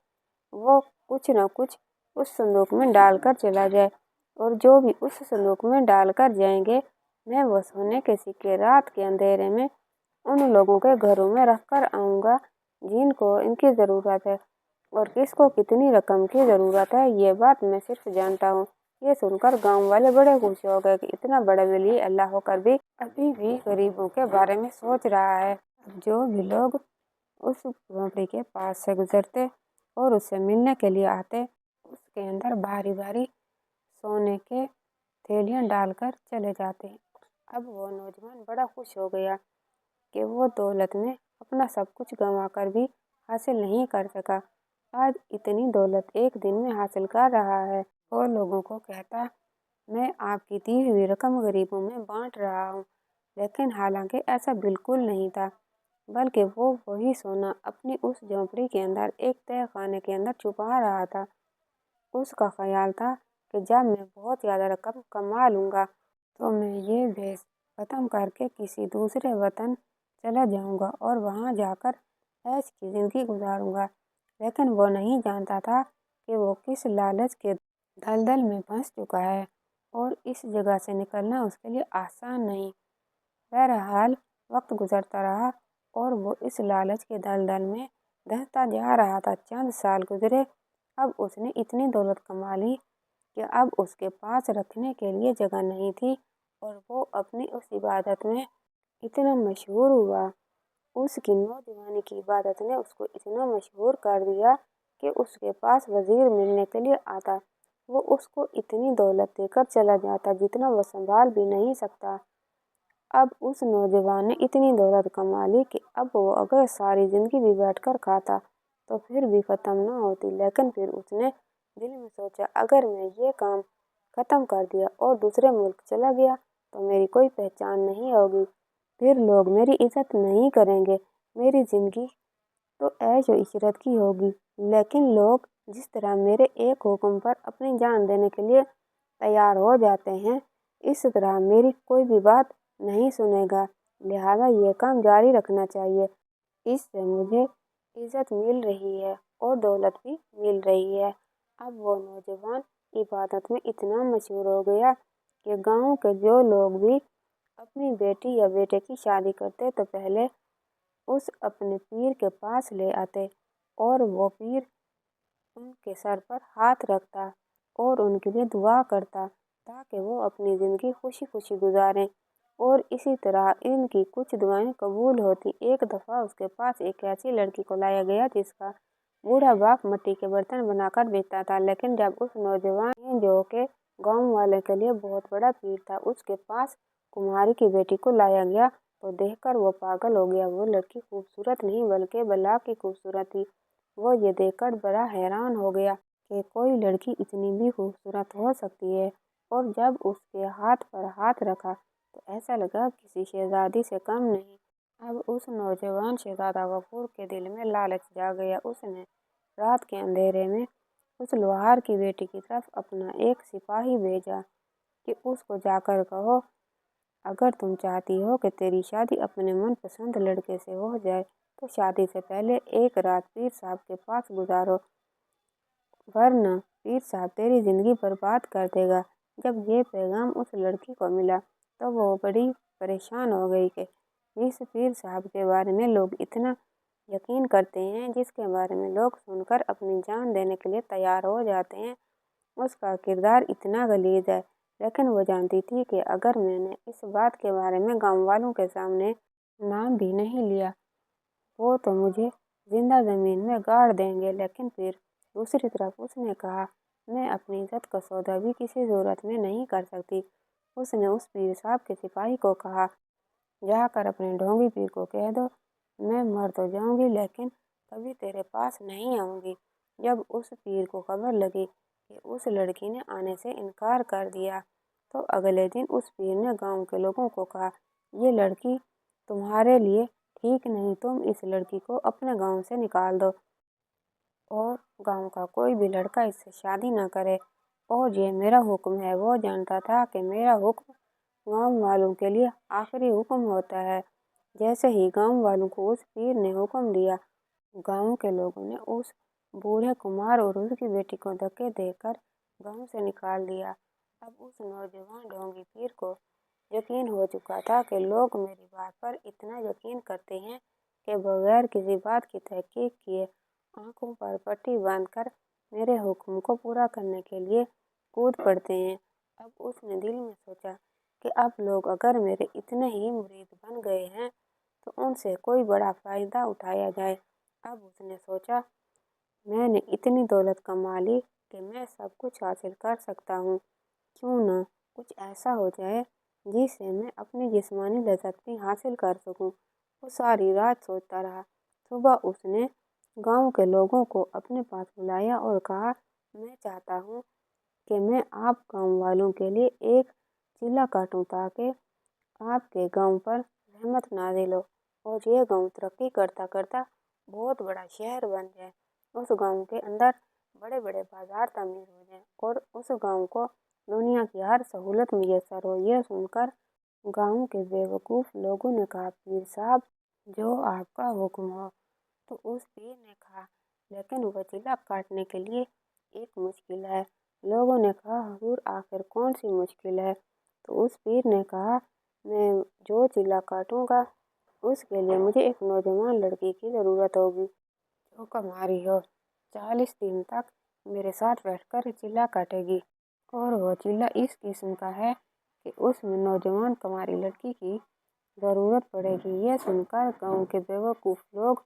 A: वो कुछ न कुछ उस संदूक में डालकर चला जाए और जो भी उस संदूक में डालकर जाएंगे मैं वो सोने के सिक्के रात के अंधेरे में उन लोगों के घरों में रख कर आऊँगा जिनको इनकी ज़रूरत है, और किसको कितनी रकम की ज़रूरत है ये बात मैं सिर्फ जानता हूँ। ये सुनकर गांव वाले बड़े खुश हो गए कि इतना बड़ा वली अल्लाह होकर भी अभी भी गरीबों के बारे में सोच रहा है। जो भी लोग उस झोंपड़ी के पास से गुजरते और उससे मिलने के लिए आते उसके अंदर भारी भारी सोने के थैलियाँ डालकर चले जाते। अब वो नौजवान बड़ा खुश हो गया कि वो दौलत में अपना सब कुछ गंवा कर भी हासिल नहीं कर सका, आज इतनी दौलत एक दिन में हासिल कर रहा है। और लोगों को कहता, मैं आपकी दी हुई रकम गरीबों में बांट रहा हूँ। लेकिन हालांकि ऐसा बिल्कुल नहीं था। बल्कि वो वही सोना अपनी उस झोंपड़ी के अंदर एक तह खाने के अंदर छुपा रहा था। उसका ख्याल था कि जब मैं बहुत ज़्यादा रकम कमा लूँगा तो मैं ये भेष खत्म करके किसी दूसरे वतन चला जाऊँगा और वहाँ जाकर ऐश की ज़िंदगी गुजारूँगा। लेकिन वो नहीं जानता था कि वो किस लालच के दलदल में फंस चुका है और इस जगह से निकलना उसके लिए आसान नहीं। बहरहाल वक्त गुजरता रहा और वो इस लालच के दलदल में धंसता जा रहा था। चंद साल गुजरे। अब उसने इतनी दौलत कमा ली कि अब उसके पास रखने के लिए जगह नहीं थी और वो अपनी उस इबादत में इतना मशहूर हुआ। उसकी नौजवानी की इबादत ने उसको इतना मशहूर कर दिया कि उसके पास वजीर मिलने के लिए आता वो उसको इतनी दौलत देकर चला जाता जितना वो संभाल भी नहीं सकता। अब उस नौजवान ने इतनी दौलत कमा ली कि अब वो अगर सारी जिंदगी भी बैठकर खाता तो फिर भी ख़त्म ना होती। लेकिन फिर उसने दिल में सोचा, अगर मैं ये काम ख़त्म कर दिया और दूसरे मुल्क चला गया तो मेरी कोई पहचान नहीं होगी, फिर लोग मेरी इज्जत नहीं करेंगे, मेरी ज़िंदगी तो ऐश व इशरत की होगी। लेकिन लोग जिस तरह मेरे एक हुक्म पर अपनी जान देने के लिए तैयार हो जाते हैं, इस तरह मेरी कोई भी बात नहीं सुनेगा, लिहाजा ये काम जारी रखना चाहिए। इससे मुझे इज्जत मिल रही है और दौलत भी मिल रही है। अब वो नौजवान इबादत में इतना मशहूर हो गया कि गांव के जो लोग भी अपनी बेटी या बेटे की शादी करते तो पहले उस अपने पीर के पास ले आते और वो पीर उनके सर पर हाथ रखता और उनके लिए दुआ करता ताकि वो अपनी ज़िंदगी खुशी खुशी गुजारें। और इसी तरह इनकी कुछ दुआएं कबूल होती। एक दफ़ा उसके पास एक ऐसी लड़की को लाया गया जिसका बूढ़ा बाप मिट्टी के बर्तन बनाकर बेचता था। लेकिन जब उस नौजवान जो के गांव वाले के लिए बहुत बड़ा पीर था, उसके पास कुम्हारी की बेटी को लाया गया तो देखकर वो पागल हो गया। वो लड़की खूबसूरत नहीं बल्कि बला की खूबसूरत थी। वो ये देखकर बड़ा हैरान हो गया कि कोई लड़की इतनी भी खूबसूरत हो सकती है। और जब उसके हाथ पर हाथ रखा तो ऐसा लगा किसी शहजादी से कम नहीं। अब उस नौजवान शहजादा गफूर के दिल में लालच जाग गया। उसने रात के अंधेरे में उस लोहार की बेटी की तरफ अपना एक सिपाही भेजा कि उसको जाकर कहो, अगर तुम चाहती हो कि तेरी शादी अपने मनपसंद लड़के से हो जाए तो शादी से पहले एक रात पीर साहब के पास गुजारो, वरना पीर साहब तेरी ज़िंदगी बर्बाद कर देगा। जब ये पैगाम उस लड़की को मिला तो वो बड़ी परेशान हो गई कि जिस पीर साहब के बारे में लोग इतना यकीन करते हैं, जिसके बारे में लोग सुनकर अपनी जान देने के लिए तैयार हो जाते हैं, उसका किरदार इतना गलीज है। लेकिन वो जानती थी कि अगर मैंने इस बात के बारे में गाँव वालों के सामने नाम भी नहीं लिया वो तो मुझे जिंदा ज़मीन में गाड़ देंगे। लेकिन फिर दूसरी तरफ उसने कहा, मैं अपनी इज्जत का सौदा भी किसी ज़रूरत में नहीं कर सकती। उसने उस पीर साहब के सिपाही को कहा, जाकर अपने ढोंगी पीर को कह दो मैं मर तो जाऊंगी लेकिन कभी तेरे पास नहीं आऊंगी। जब उस पीर को खबर लगी कि उस लड़की ने आने से इनकार कर दिया तो अगले दिन उस पीर ने गांव के लोगों को कहा, ये लड़की तुम्हारे लिए ठीक नहीं, तुम इस लड़की को अपने गांव से निकाल दो और गांव का कोई भी लड़का इससे शादी ना करे। और ये मेरा हुक्म है। वो जानता था कि मेरा हुक्म गांव वालों के लिए आखिरी हुक्म होता है। जैसे ही गांव वालों को उस पीर ने हुक्म दिया, गांव के लोगों ने उस बूढ़े कुमार और उसकी बेटी को धक्के देकर गांव से निकाल दिया। अब उस नौजवान ढोंगी पीर को यकीन हो चुका था कि लोग मेरी बात पर इतना यकीन करते हैं कि बगैर किसी बात की तहकीक किए आंखों पर पट्टी बांधकर मेरे हुक्म को पूरा करने के लिए कूद पड़ते हैं। अब उसने दिल में सोचा कि अब लोग अगर मेरे इतने ही मुरीद बन गए हैं तो उनसे कोई बड़ा फ़ायदा उठाया जाए। अब उसने सोचा, मैंने इतनी दौलत कमा ली कि मैं सब कुछ हासिल कर सकता हूँ, क्यों ना कुछ ऐसा हो जाए जिससे मैं अपनी जिस्मानी लज़्ज़त भी हासिल कर सकूँ। वो सारी रात सोचता रहा। सुबह उसने गांव के लोगों को अपने पास बुलाया और कहा, मैं चाहता हूँ कि मैं आप गांव वालों के लिए एक चिल्ला काटूँ ताकि आपके गांव पर रहमत नाज़िल हो। और ये गांव तरक्की करता करता बहुत बड़ा शहर बन जाए। उस गांव के अंदर बड़े बड़े बाजार तामीर हो जाए और उस गांव को दुनिया की हर सहूलत मुयसर हो। यह सुनकर गांव के बेवकूफ लोगों ने कहा, पीर साहब, जो आपका हुक्म हो। तो उस पीर ने कहा, लेकिन वजीला काटने के लिए एक मुश्किल है। लोगों ने कहा, हुजूर, आखिर कौन सी मुश्किल है? तो उस पीर ने कहा, मैं जो चिल्ला काटूंगा उसके लिए मुझे एक नौजवान लड़की की ज़रूरत होगी जो कमारी हो। 40 दिन तक मेरे साथ बैठकर चिल्ला काटेगी और वो चिल्ला इस किस्म का है कि उसमें नौजवान कमारी लड़की की ज़रूरत पड़ेगी। यह सुनकर गांव के बेवकूफ़ लोग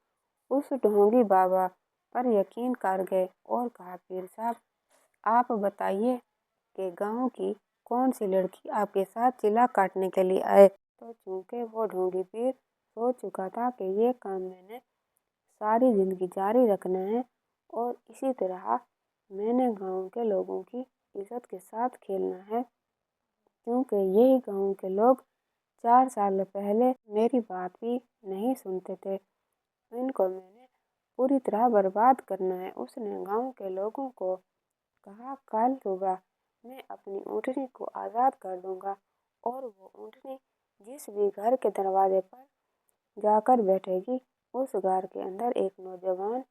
A: उस ढोंगी बाबा पर यकीन कर गए और कहा, पीर साहब, आप बताइए कि गांव की कौन सी लड़की आपके साथ चिल्ला काटने के लिए आए। तो चूंकि वो ढोंगी पीर सोच चुका था कि ये काम मैंने सारी जिंदगी जारी रखना है और इसी तरह मैंने गांव के लोगों की इज्जत के साथ खेलना है, क्योंकि यही गांव के लोग 4 साल पहले मेरी बात भी नहीं सुनते थे। इनको मैंने पूरी तरह बर्बाद करना है। उसने गांव के लोगों को कहा, कल सुबह मैं अपनी ऊँटनी को आज़ाद कर दूंगा और वो ऊँटनी जिस भी घर के दरवाजे पर जाकर बैठेगी उस घर के अंदर एक नौजवान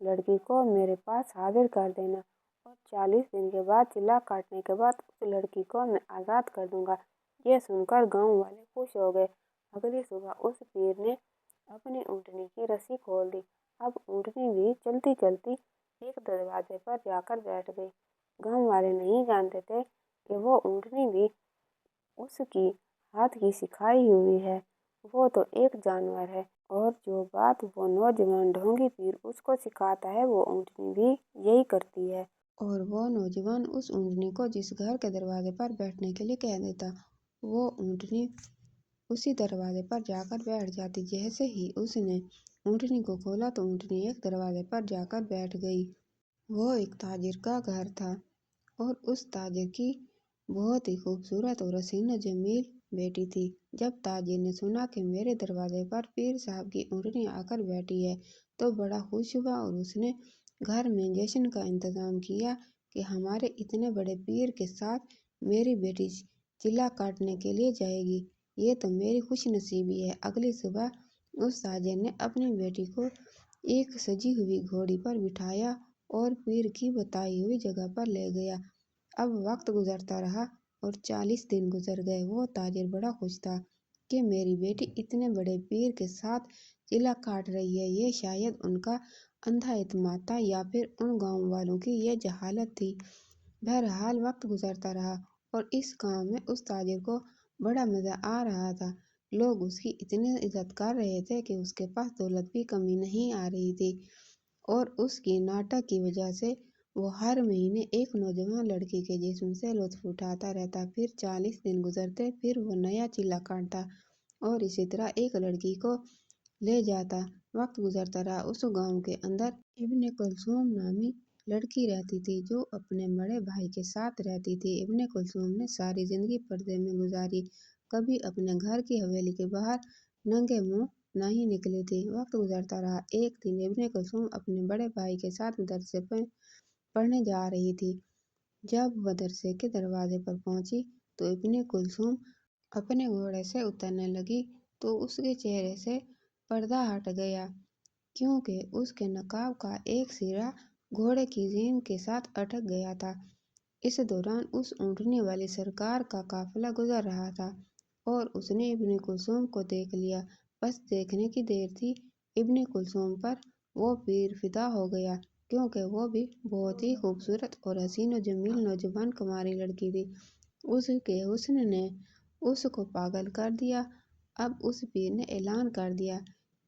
A: लड़की को मेरे पास हाजिर कर देना और 40 दिन के बाद चिल्ला काटने के बाद उस लड़की को मैं आज़ाद कर दूंगा। ये सुनकर गांव वाले खुश हो गए। अगली सुबह उस पीर ने अपनी ऊँटनी की रस्सी खोल दी। अब ऊँटनी भी चलती चलती एक दरवाजे पर जाकर बैठ गई। गांव वाले नहीं जानते थे कि वो ऊँटनी भी उसकी हाथ की सिखाई हुई है। वो तो एक जानवर है और जो बात वो नौजवान ढोंगी पीर उसको सिखाता है वो ऊँटनी भी यही करती है। और वो नौजवान उस ऊँटनी को जिस घर के दरवाजे पर बैठने के लिए कह देता, वो ऊँटनी उसी दरवाजे पर जाकर बैठ जाती। जैसे ही उसने ऊँटनी को खोला तो ऊँटनी एक दरवाजे पर जाकर बैठ गई। वो एक ताजिर का घर था और उस ताजिर की बहुत ही खूबसूरत और हसीन जमील बेटी थी। जब ताजिर ने सुना कि मेरे दरवाजे पर पीर साहब की ऊँटनी आकर बैठी है तो बड़ा खुश हुआ और उसने घर में जश्न का इंतजाम किया कि हमारे इतने बड़े पीर के साथ मेरी बेटी चिल्ला काटने के लिए जाएगी। ये तो मेरी खुशनसीबी है। अगली सुबह उस ताजिर ने अपनी बेटी को एक सजी हुई घोड़ी पर बिठाया और पीर की बताई हुई जगह पर ले गया। अब वक्त गुजरता रहा और 40 दिन गुजर गए। वो ताजिर बड़ा खुश था कि मेरी बेटी इतने बड़े पीर के साथ चिल्ला काट रही है। ये शायद उनका अंधा एतमाद था या फिर उन गांव वालों की ये जहालत थी। बहरहाल वक्त गुजरता रहा और इस काम में उस ताजिर को बड़ा मजा आ रहा था। लोग उसकी इतनी इज्जत कर रहे थे कि उसके पास दौलत भी कमी नहीं आ रही थी और उसकी नाटक की वजह से वो हर महीने एक नौजवान लड़की के जिस्म से लुत्फ उठाता रहता। फिर 40 दिन गुजरते, फिर वो नया चिल्ला काटता और इसी तरह एक लड़की को ले जाता। वक्त गुजरता रहा। उस गांव के अंदर इब्ने कुलसूम नामी लड़की रहती थी जो अपने बड़े भाई के साथ रहती थी। इब्ने कुलसूम ने सारी जिंदगी पर्दे में गुजारी, कभी अपने घर की हवेली के बाहर नंगे मुंह नहीं निकली थी। वक्त गुजरता रहा। एक दिन इब्ने कुलसूम अपने बड़े भाई के साथ मदरसे पर पढ़ने जा रही थी। जब मदरसे के दरवाजे पर पहुंची तो इब्ने कुलसूम अपने घोड़े से उतरने लगी तो उसके चेहरे से पर्दा हट गया, क्योंकि उसके नकाब का एक सिरा घोड़े की जीन के साथ अटक गया था। इस दौरान उस ऊँटनी वाली सरकार का काफिला गुजर रहा था और उसने इब्ने कुलसूम को देख लिया। बस देखने की देर थी, इब्ने कुलसूम पर वो पीर फिदा हो गया, क्योंकि वो भी बहुत ही खूबसूरत और हसीन और जमील नौजवान कुमारी लड़की थी। उसके हुस्न ने उसको पागल कर दिया। अब उस पीर ने ऐलान कर दिया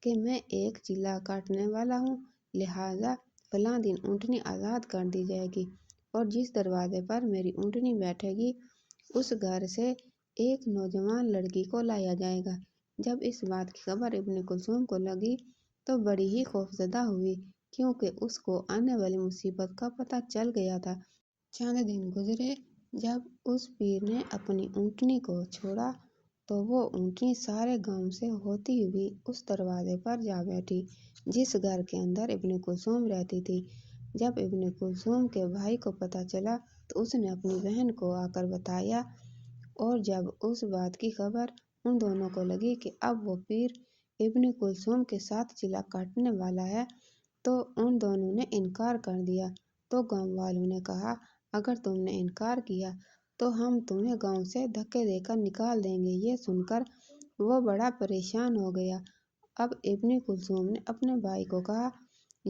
A: कि मैं एक चिल्ला काटने वाला हूँ, लिहाजा फलां दिन ऊँटनी आज़ाद कर दी जाएगी और जिस दरवाजे पर मेरी ऊँटनी बैठेगी उस घर से एक नौजवान लड़की को लाया जाएगा। जब इस बात की खबर इब्ने कुलसूम को लगी तो बड़ी ही खौफजदा हुई, क्योंकि उसको आने वाली मुसीबत का पता चल गया था। चंद दिन गुजरे। जब उस पीर ने अपनी ऊँटनी को छोड़ा تو وہ اونٹنی سارے گاؤں سے ہوتی ہوئی اس دروازے پر جا بیٹھی جس گھر کے اندر ابن کلثوم رہتی تھی۔ جب ابن کلثوم کے بھائی کو پتہ چلا تو اس نے اپنی بہن کو آ کر بتایا، اور جب اس بات کی خبر ان دونوں کو لگی کہ اب وہ پیر ابن کلثوم کے ساتھ چلا کاٹنے والا ہے تو ان دونوں نے انکار کر دیا۔ تو گاؤں والوں نے کہا، اگر تم نے انکار کیا تو ہم تمہیں گاؤں سے دھکے دے کر نکال دیں گے۔ یہ سن کر وہ بڑا پریشان ہو گیا۔ اب ابن کلثوم نے اپنے بھائی کو کہا،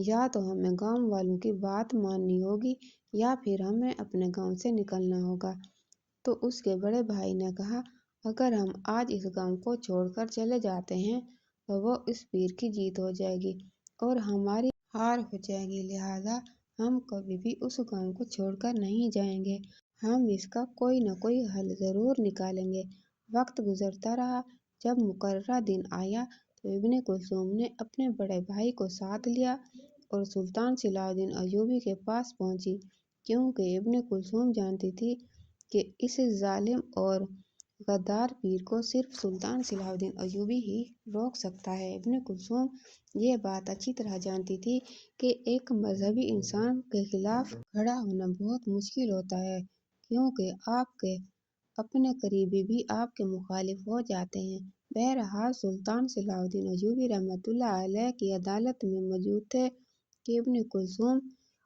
A: یا تو ہمیں گاؤں والوں کی بات ماننی ہوگی یا پھر ہمیں اپنے گاؤں سے نکلنا ہوگا۔ تو اس کے بڑے بھائی نے کہا، اگر ہم آج اس گاؤں کو چھوڑ کر چلے جاتے ہیں تو وہ اس پیر کی جیت ہو جائے گی اور ہماری ہار ہو جائے گی، لہٰذا ہم کبھی بھی اس گاؤں کو چھوڑ کر نہیں جائیں گے۔ ہم اس کا کوئی نہ کوئی حل ضرور نکالیں گے۔ وقت گزرتا رہا۔ جب مقررہ دن آیا تو ابن کلثوم نے اپنے بڑے بھائی کو ساتھ لیا اور سلطان صلاح الدین ایوبی کے پاس پہنچی، کیونکہ ابن کلثوم جانتی تھی کہ اس ظالم اور غدار پیر کو صرف سلطان صلاح الدین ایوبی ہی روک سکتا ہے۔ ابن کلثوم یہ بات اچھی طرح جانتی تھی کہ ایک مذہبی انسان کے خلاف کھڑا ہونا بہت مشکل ہوتا ہے، کیونکہ آپ کے اپنے قریبی بھی آپ کے مخالف ہو جاتے ہیں۔ بہرحال سلطان صلاح الدین ایوبی رحمۃ اللہ علیہ کی عدالت میں موجود تھے کہ ابن کلثوم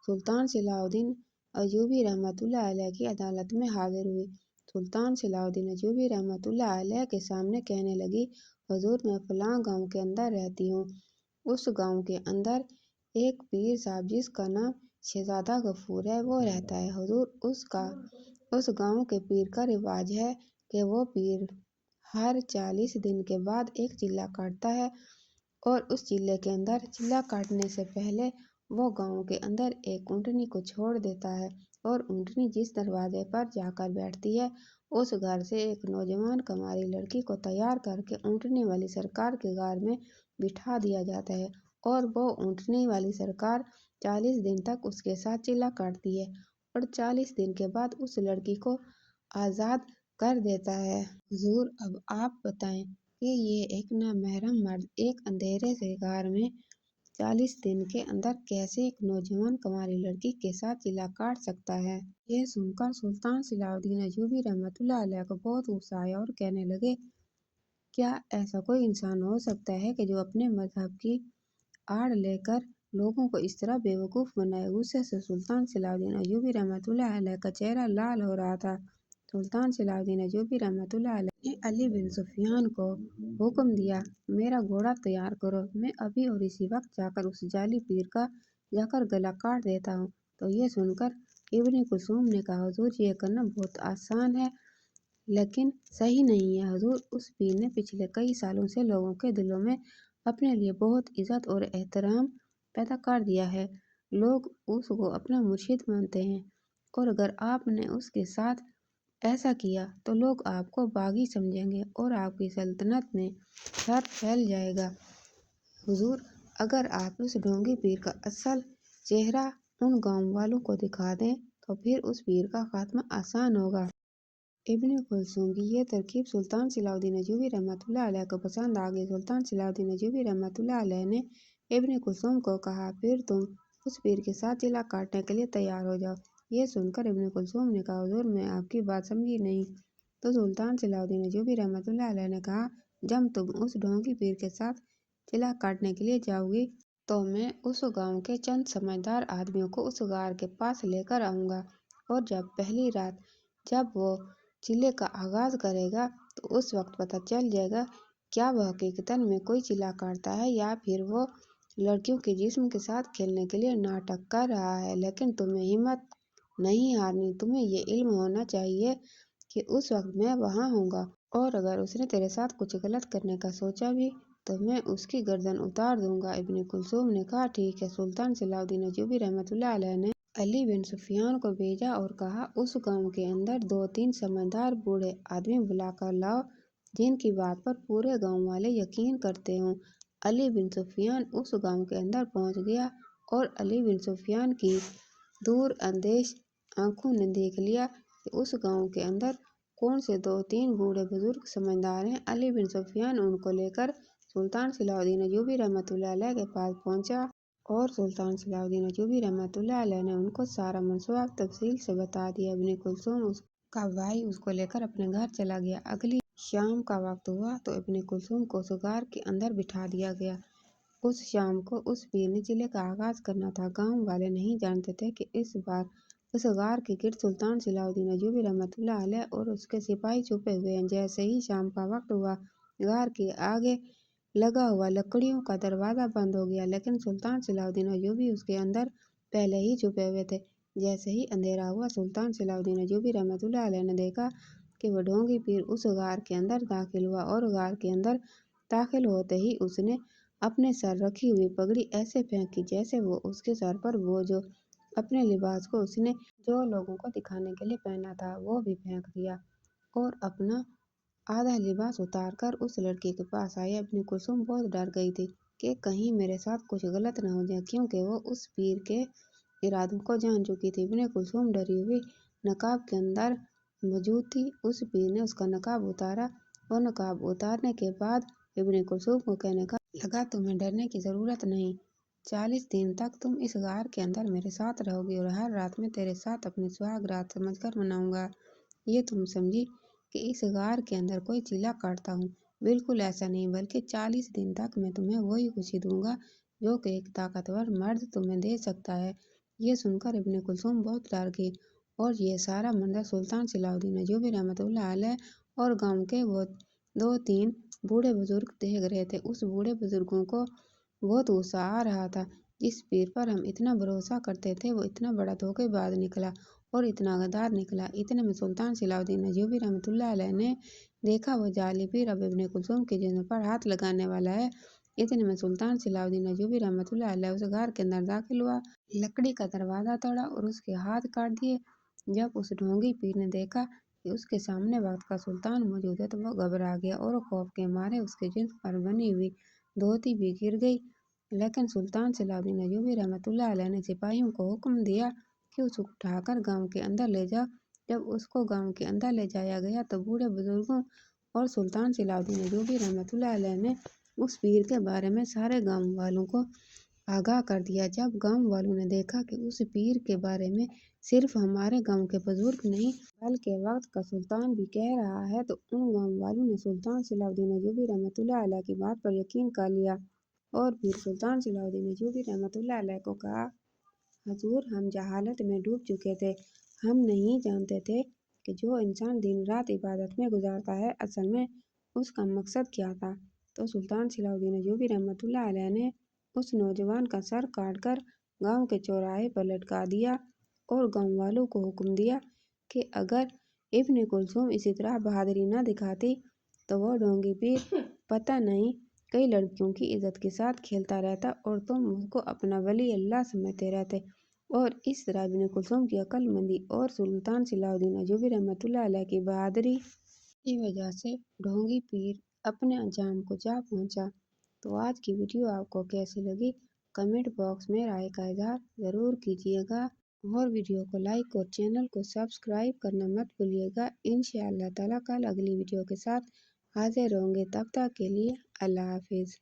A: سلطان صلاح الدین ایوبی رحمۃ اللہ علیہ کی عدالت میں حاضر ہوئی۔ سلطان صلاح الدین ایوبی رحمۃ اللہ علیہ کے سامنے کہنے لگی، حضور میں فلاں گاؤں کے اندر رہتی ہوں۔ اس گاؤں کے اندر ایک پیر صاحب جس کا نام شہزادہ غفور ہے وہ رہتا ہے۔ حضور اس گاؤں کے پیر کا رواج ہے کہ وہ پیر ہر 40 دن کے بعد ایک چلہ کاٹتا ہے، اور اس چلے کے اندر چلہ کاٹنے سے پہلے وہ گاؤں کے اندر ایک اونٹنی کو چھوڑ دیتا ہے، اور اونٹنی جس دروازے پر جا کر بیٹھتی ہے اس گھر سے ایک نوجوان کماری لڑکی کو تیار کر کے اونٹنی والی سرکار کے غار میں بٹھا دیا جاتا ہے، اور وہ اونٹنی والی سرکار 40 دن تک اس کے ساتھ چلہ کاٹتی ہے اور 40 دن کے بعد اس لڑکی کو آزاد کر دیتا ہے۔ حضور اب آپ بتائیں کہ یہ ایک نامحرم مرد ایک اندھیرے سے غار میں 40 دن کے اندر کیسے ایک نوجوان کماری لڑکی کے ساتھ چلہ کاٹ سکتا ہے؟ یہ سن کر سلطان صلاح الدین ایوبی رحمۃ اللہ علیہ کو بہت غصہ آیا اور کہنے لگے، کیا ایسا کوئی انسان ہو سکتا ہے کہ جو اپنے مذہب کی آڑ لے کر لوگوں کو اس طرح بیوقوف بنائے؟ غصے سے سلطان صلاح الدین ایوبی رحمۃ اللہ علیہ کا چہرہ لال ہو رہا تھا۔ سلطان صلاح الدین ایوبی رحمۃ اللہ علیہ نے علی بن سفیان کو حکم دیا، میرا گھوڑا تیار کرو، میں ابھی اور اسی وقت جا کر اس جعلی پیر کا جا کر گلا کاٹ دیتا ہوں۔ تو یہ سن کر ابن کلثوم نے کہا، حضور یہ کرنا بہت آسان ہے لیکن صحیح نہیں ہے۔ حضور اس پیر نے پچھلے کئی سالوں سے لوگوں کے دلوں میں اپنے لیے بہت عزت اور احترام پیدا کر دیا ہے، لوگ اس کو اپنا مرشد مانتے ہیں، اور اگر آپ نے اس کے ساتھ ایسا کیا تو لوگ آپ کو باغی سمجھیں گے اور آپ کی سلطنت میں شر پھیل جائے گا۔ حضور اگر آپ اس ڈھونگی پیر کا اصل چہرہ ان گاؤں والوں کو دکھا دیں تو پھر اس پیر کا خاتمہ آسان ہوگا۔ ابن کلثوم کی یہ ترکیب سلطان صلاح الدین ایوبی رحمۃ اللہ علیہ کو پسند آ گئی۔ سلطان صلاح الدین ایوبی رحمۃ اللہ علیہ نے ابن کلثوم کو کہا، پھر تم اس پیر کے ساتھ چلہ کاٹنے کے لیے تیار ہو جاؤ۔ یہ سن کر ابن کلثوم نے کہا، حضور میں آپ کی بات سمجھی نہیں۔ تو سلطان صلاح الدین ایوبی رحمۃ اللہ علیہ نے کہا، جب تم اس ڈھونگی پیر کے ساتھ چلہ کاٹنے کے لیے جاؤ گی تو میں اس گاؤں کے چند سمجھدار آدمیوں کو اس غار کے پاس لے کر آؤں گا، اور جب پہلی رات جب وہ چلے کا آغاز کرے گا تو اس وقت پتہ چل جائے گا کیا وہ حقیقتاً میں کوئی چلہ کاٹتا ہے یا پھر وہ لڑکیوں کے جسم کے ساتھ کھیلنے کے لیے ناٹک کر رہا ہے۔ لیکن تمہیں ہمت نہیں ہارنی، تمہیں یہ علم ہونا چاہیے کہ اس وقت میں وہاں ہوں گا، اور اگر اس نے تیرے ساتھ کچھ غلط کرنے کا سوچا بھی تو میں اس کی گردن اتار دوں گا۔ ابن کلثوم نے کہا، ٹھیک ہے۔ سلطان صلاح الدین ایوبی رحمۃ اللہ علیہ نے علی بن سفیان کو بھیجا اور کہا، اس گاؤں کے اندر 2-3 سمجھدار بوڑھے آدمی بلا کر لاؤ جن کی بات پر پورے گاؤں والے یقین کرتے ہوں۔ علی بن سفیان اس گاؤں کے اندر پہنچ گیا اور علی بن سفیان کی دور اندیش آنکھوں نے دیکھ لیا کہ اس گاؤں کے اندر कौन से 2-3 बूढ़े बुजुर्ग समझदार हैं। अली बिन सुफियान उनको लेकर सुल्तान सलाहुद्दीन अय्यूबी रहमतुल्लाह अलैह के पास पहुंचा और सुल्तान सलाहुद्दीन अय्यूबी रहमतुल्लाह अलैह ने उनको सारा मंसूबा तफसील से बता दिया। इब्न कुलसूम उसका भाई उसको लेकर अपने घर चला गया। अगली शाम का वक्त हुआ तो इब्न कुलसूम को उस गार के अंदर बिठा दिया गया। उस शाम को उस पीर निचले का आगाज करना था। गाँव वाले नहीं जानते थे कि इस बार उस गार के गिर्द सुल्तान सलाहुद्दीन अय्यूबी रहमतुल्लाह अलैह और उसके सिपाही छुपे हुए हैं। जैसे ही शाम का वक्त हुआ, गार के आगे लगा हुआ लकड़ियों का दरवाजा बंद हो गया, लेकिन सुल्तान सलाहुद्दीन अय्यूबी उसके अंदर पहले ही छुपे हुए थे। जैसे ही अंधेरा हुआ, सुल्तान सलाहुद्दीन अय्यूबी रहमतुल्लाह अलैह ने देखा कि वह ढोंगी पीर उस गार के अंदर दाखिल हुआ और गार के अंदर दाखिल होते ही उसने अपने सर रखी हुई पगड़ी ऐसे फेंकी जैसे वो उसके सर पर बोझ हो। अपने लिबास को उसने जो लोगों को दिखाने के लिए पहना था वो भी फेंक दिया और अपना आधा लिबास उतार कर उस लड़की के पास आया। इब्न कुलसूम बहुत डर गई थी कि कहीं मेरे साथ कुछ गलत न हो जाए, क्योंकि वो उस पीर के इरादों को जान चुकी थी। इब्न कुलसूम डरी हुई नकाब के अंदर मौजूद थी। उस पीर ने उसका नकाब उतारा और नकाब उतारने के बाद इब्न कुलसूम को कहने लगा, तुम्हें डरने की जरूरत नहीं। 40 दिन तक तुम इस गार के अंदर मेरे साथ रहोगी और हर रात में तेरे साथ अपनी सुहाग रात समझकर मनाऊंगा। ये तुम समझी कि इस गार के अंदर कोई चीला काटता हूँ? बिल्कुल ऐसा नहीं, बल्कि 40 दिन तक मैं तुम्हें वही खुशी दूंगा जो कि एक ताकतवर मर्द तुम्हें दे सकता है। ये सुनकर इब्न कुलसूम बहुत डर गई और ये सारा मंजर सुल्तान सलाहुद्दीन अय्यूबी रहमतुल्लाह अलैह और गांव के वो 2-3 बूढ़े बुजुर्ग देख रहे थे। उस बूढ़े बुजुर्गों को बहुत गुस्सा आ रहा था। जिस पीर पर हम इतना भरोसा करते थे वो इतना बड़ा धोखेबाज निकला और इतना गद्दार निकला। इतने में सुल्तान सलाहुद्दीन अय्यूबी रहमतुल्लाह अलैह ने देखा वो जाली पीर अब इब्न कुलसूम के जिस्म पर हाथ लगाने वाला है। इतने में सुल्तान सलाहुद्दीन अय्यूबी रहमतुल्लाह अलैह उस गार के अंदर दाखिल हुआ, लकड़ी का दरवाजा तोड़ा और उसके हाथ काट दिए। जब उस ढोंगी पीर ने देखा कि उसके सामने वक्त का सुल्तान मौजूद है तो वो घबरा गया और खौफ के मारे उसके जिस्म पर बनी हुई धोती भी गिर गई। लेकिन सुल्तान सलाहुद्दीन अय्यूबी रहमतुल्लाह अलैह ने सिपाहियों को हुक्म दिया कि उसको उठाकर गांव के अंदर ले जाओ। जब उसको गांव के अंदर ले जाया गया तो बूढ़े बुजुर्गों और सुल्तान सलाहुद्दीन अय्यूबी रहमतुल्लाह अलैह ने उस पीर के बारे में सारे गांव वालों को आगाह कर दिया। जब गांव वालों ने देखा कि उस पीर के बारे में सिर्फ हमारे गांव के बुजुर्ग नहीं बल्कि वक्त का सुल्तान भी कह रहा है, तो उन गांव वालों ने सुल्तान सलाहुद्दीन अय्यूबी रहमतुल्लाह अलैह की बात पर यकीन कर लिया और फिर सुल्तान सलाहुद्दीन अय्यूबी रहमतुल्लाह अलैह को कहा, हुजूर, हम जहालत में डूब चुके थे। हम नहीं जानते थे कि जो इंसान दिन रात इबादत में गुजारता है असल में उसका मकसद क्या था। तो सुल्तान सलाहुद्दीन अय्यूबी रहमतुल्लाह अलैह ने उस नौजवान का सर काटकर गांव के चौराहे पर लटका दिया और गांव वालों को हुक्म दिया कि अगर इब्न कुलसूम इसी तरह बहादुरी न दिखाती तो वो ढोंगी पीर पता नहीं कई लड़कियों की इज्जत के साथ खेलता रहता और तुम उसको अपना वली अल्लाह समझते रहते। और इस तरह इब्न कुलसूम की अक्लमंदी और सुल्तान सलाहुद्दीन अय्यूबी रहमतुल्लाह अलैह की बहादुरी की वजह से ढोंगी पीर अपने अंजाम को जा पहुंचा। तो आज की वीडियो आपको कैसी लगी कमेंट बॉक्स में राय का इजहार ज़रूर कीजिएगा और वीडियो को लाइक और चैनल को सब्सक्राइब करना मत भूलिएगा। इंशाअल्लाह ताला कल अगली वीडियो के साथ हाजिर होंगे। तब तक के लिए अल्लाह हाफिज़।